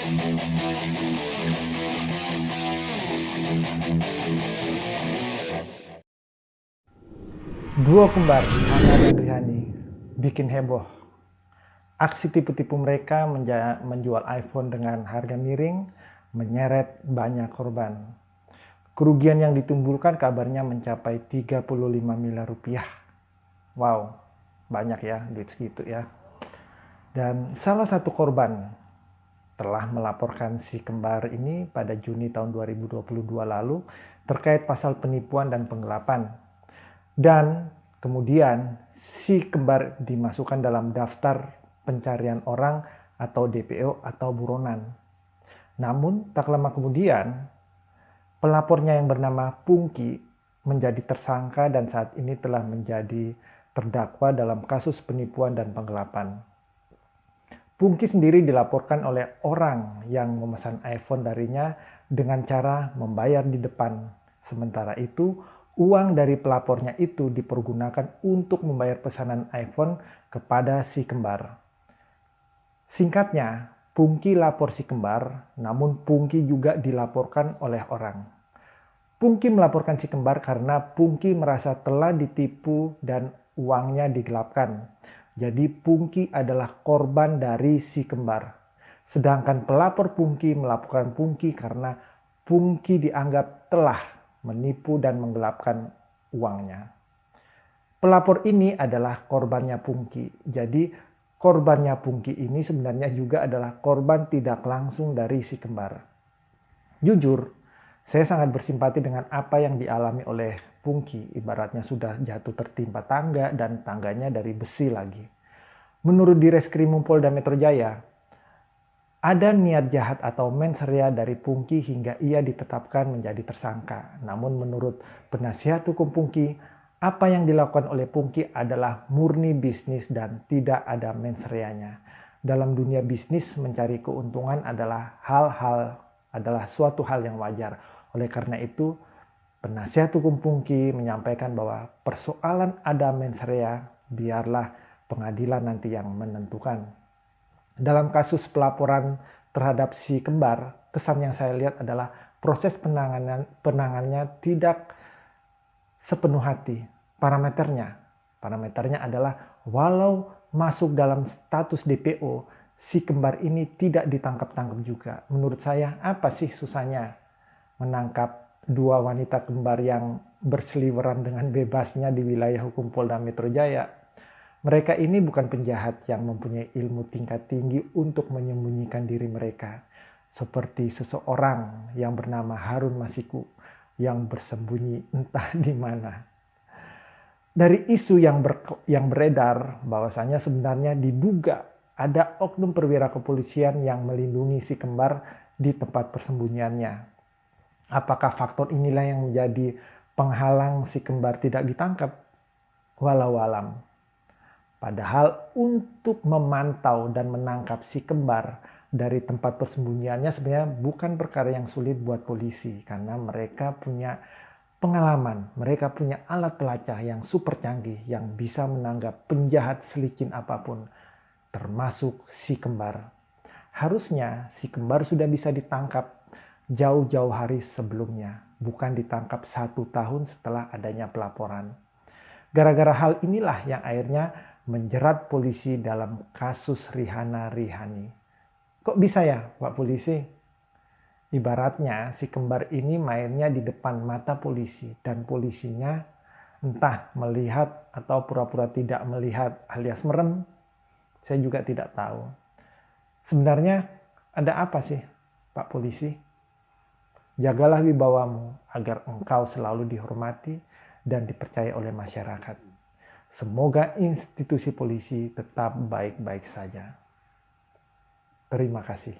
Duo kembar Hana dan Rihani bikin heboh. Aksi tipu-tipu mereka menjual iPhone dengan harga miring menyeret banyak korban. Kerugian yang ditimbulkan kabarnya mencapai 35 miliar rupiah. Wow, banyak ya duit segitu ya. Dan salah satu korban telah melaporkan si kembar ini pada Juni tahun 2022 lalu terkait pasal penipuan dan penggelapan. Dan kemudian si kembar dimasukkan dalam daftar pencarian orang atau DPO atau buronan. Namun tak lama kemudian pelapornya yang bernama Pungki menjadi tersangka dan saat ini telah menjadi terdakwa dalam kasus penipuan dan penggelapan. Pungki sendiri dilaporkan oleh orang yang memesan iPhone darinya dengan cara membayar di depan. Sementara itu, uang dari pelapornya itu dipergunakan untuk membayar pesanan iPhone kepada si kembar. Singkatnya, Pungki lapor si kembar, namun Pungki juga dilaporkan oleh orang. Pungki melaporkan si kembar karena Pungki merasa telah ditipu dan uangnya digelapkan. Jadi Pungki adalah korban dari si kembar. Sedangkan pelapor Pungki melaporkan Pungki karena Pungki dianggap telah menipu dan menggelapkan uangnya. Pelapor ini adalah korbannya Pungki. Jadi korbannya Pungki ini sebenarnya juga adalah korban tidak langsung dari si kembar. Jujur, saya sangat bersimpati dengan apa yang dialami oleh Pungki. Ibaratnya sudah jatuh tertimpa tangga dan tangganya dari besi lagi. Menurut Direskrimum Polda Metro Jaya, ada niat jahat atau mens rea dari Pungki hingga ia ditetapkan menjadi tersangka. Namun menurut penasihat hukum Pungki, apa yang dilakukan oleh Pungki adalah murni bisnis dan tidak ada mens reanya. Dalam dunia bisnis mencari keuntungan adalah suatu hal yang wajar. Oleh karena itu, penasihat hukum Pungki menyampaikan bahwa persoalan ada mens rea biarlah pengadilan nanti yang menentukan. Dalam kasus pelaporan terhadap si kembar, kesan yang saya lihat adalah proses penanganannya tidak sepenuh hati. Parameternya adalah walau masuk dalam status DPO, si kembar ini tidak ditangkap-tangkap juga. Menurut saya, apa sih susahnya menangkap dua wanita kembar yang berseliweran dengan bebasnya di wilayah hukum Polda Metro Jaya? Mereka ini bukan penjahat yang mempunyai ilmu tingkat tinggi untuk menyembunyikan diri mereka. Seperti seseorang yang bernama Harun Masiku yang bersembunyi entah di mana. Dari isu yang beredar bahwasanya sebenarnya diduga ada oknum perwira kepolisian yang melindungi si kembar di tempat persembunyiannya. Apakah faktor inilah yang menjadi penghalang si kembar tidak ditangkap? Walau alam. Padahal untuk memantau dan menangkap si kembar dari tempat persembunyiannya sebenarnya bukan perkara yang sulit buat polisi karena mereka punya pengalaman, mereka punya alat pelacak yang super canggih yang bisa menangkap penjahat selicin apapun, termasuk si kembar. Harusnya si kembar sudah bisa ditangkap jauh-jauh hari sebelumnya, bukan ditangkap 1 tahun setelah adanya pelaporan. Gara-gara hal inilah yang akhirnya menjerat polisi dalam kasus Rihana-Rihani. Kok bisa ya Pak Polisi? Ibaratnya si kembar ini mainnya di depan mata polisi dan polisinya entah melihat atau pura-pura tidak melihat alias merem, saya juga tidak tahu. Sebenarnya ada apa sih Pak Polisi? Jagalah wibawamu agar engkau selalu dihormati dan dipercaya oleh masyarakat. Semoga institusi polisi tetap baik-baik saja. Terima kasih.